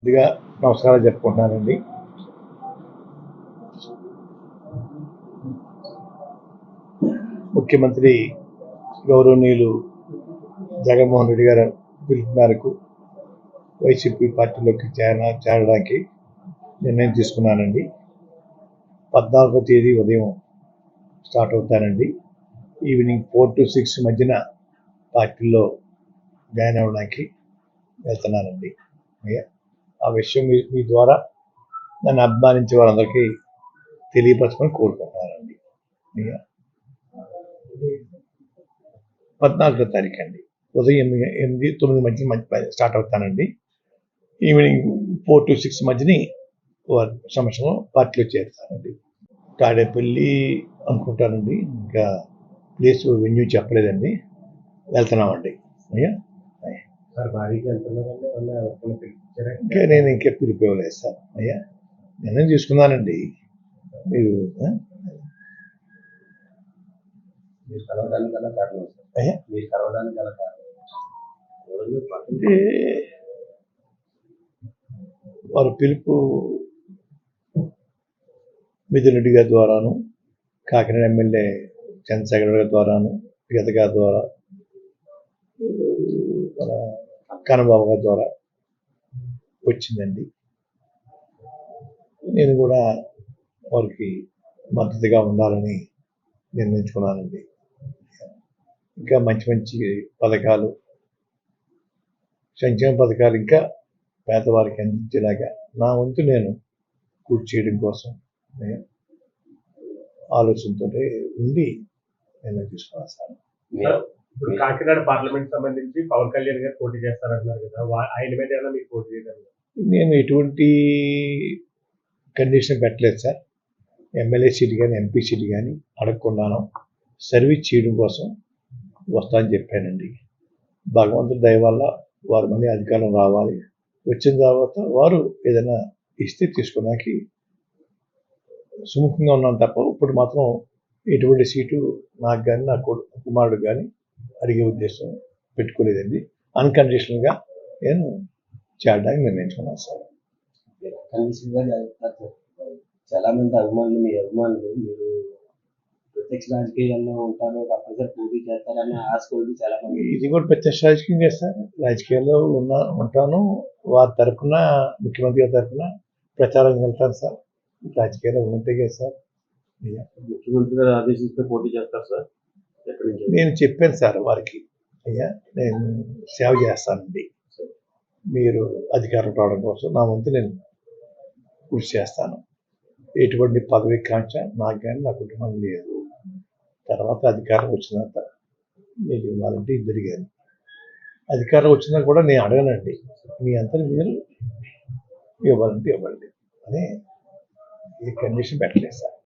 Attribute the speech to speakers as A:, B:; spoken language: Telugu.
A: ముందుగా నమస్కారాలు చెప్పుకుంటున్నానండి. ముఖ్యమంత్రి గౌరవనీయులు జగన్మోహన్ రెడ్డి గారి పిలుపు మేరకు వైసీపీ పార్టీలోకి చేరడానికి నిర్ణయం తీసుకున్నానండి. 14వ తేదీ ఉదయం స్టార్ట్ అవుతానండి. ఈవినింగ్ 4 to 6 మధ్యన పార్టీలో జాయిన్ అవ్వడానికి వెళ్తున్నానండి. ఆ విషయం మీ ద్వారా నన్ను అభిమానించే వాళ్ళందరికీ తెలియపరచమని కోరుకుంటున్నానండి. 14వ తారీఖు అండి, ఉదయం 8-9 మధ్య స్టార్ట్ అవుతానండి. ఈవినింగ్ 4 to 6 మధ్యని సంవత్సరం పార్టీలో చేరుతానండి. తాడేపల్లి అనుకుంటానండి, ఇంకా ప్లేస్ వెన్యూ చెప్పలేదండి. వెళ్తున్నామండి. ఇంకా నేను ఇంకా పిలుపు ఇవ్వలేదు సార్. నిర్ణయం తీసుకున్నానండి. మీరు అంటే వారి పిలుపు మిథున్ రెడ్డి గారి ద్వారాను, కాకినాడ ఎమ్మెల్యే చంద్రశేఖర్ గారి ద్వారాను, గీత గారి ద్వారా, మన కన్నబాబు గారి ద్వారా వచ్చిందండి. నేను కూడా వారికి మద్దతుగా ఉండాలని నిర్ణయించుకున్నానండి. ఇంకా మంచి మంచి పథకాలు, సంక్షేమ పథకాలు ఇంకా పేదవారికి అందించేలాగా నా వంతు నేను కృషి చేయడం కోసం ఆలోచనతో ఉండి నిర్ణయం తీసుకున్నాను సార్.
B: ఇప్పుడు కాకినాడ పార్లమెంట్ సంబంధించి పవన్ కళ్యాణ్ గారు పోటీ చేస్తారంటున్నారు కదా, ఆయన మీద ఏమైనా మీకు పోటీ చేయగలరు?
A: నేను ఎటువంటి కండిషన్ పెట్టలేదు సార్. ఎమ్మెల్యే సీట్ కానీ ఎంపీ సీట్ కానీ అడగకుండాను సర్వీస్ చేయడం కోసం వస్తా అని చెప్పానండి. భగవంతుడి దయ వల్ల వారు మళ్ళీ అధికారం రావాలి, వచ్చిన తర్వాత వారు ఏదైనా ఇస్తే తీసుకోవడానికి సుముఖంగా ఉన్నాను తప్ప ఇప్పుడు మాత్రం ఎటువంటి సీటు నాకు కానీ నా కుమారుడు కానీ అడిగే ఉద్దేశం పెట్టుకోలేదండి. అన్కండిషనల్గా నేను చేరడానికి నిర్ణయించుకున్నాను సార్.
C: చాలా మంది అభిమానులు, మీ అభిమానులు మీరు ప్రత్యక్ష రాజకీయాల్లో ఉంటారు, కంపల్సరీ పోటీ చేస్తారని ఆశ ఉంది చాలా మంది.
A: ఇది కూడా ప్రత్యక్ష రాజకీయం చేస్తాను, రాజకీయాల్లో ఉంటాను. వారి తరఫున, ముఖ్యమంత్రి గారి తరఫున ప్రచారం వెళ్తాను సార్. రాజకీయాల్లో ఉన్నట్టే కదా సార్.
C: ముఖ్యమంత్రి గారు ఆదేశిస్తే పోటీ చేస్తారు సార్.
A: నేను చెప్పాను సార్ వారికి, నేను సేవ చేస్తానండి, మీరు అధికారం రావడం కోసం నా వంతు నేను కృషి చేస్తాను. ఎటువంటి పదవి కాంక్ష నాకు కానీ నా కుటుంబం లేదు. తర్వాత అధికారం వచ్చినంత మీకు ఇవ్వాలంటే ఇద్దరు కానీ అధికారం వచ్చినా కూడా నేను అడగనండి, మీ అంతా మీరు ఇవ్వాలంటే ఇవ్వండి అని ఏ కండిషన్ పెట్టలేదు సార్.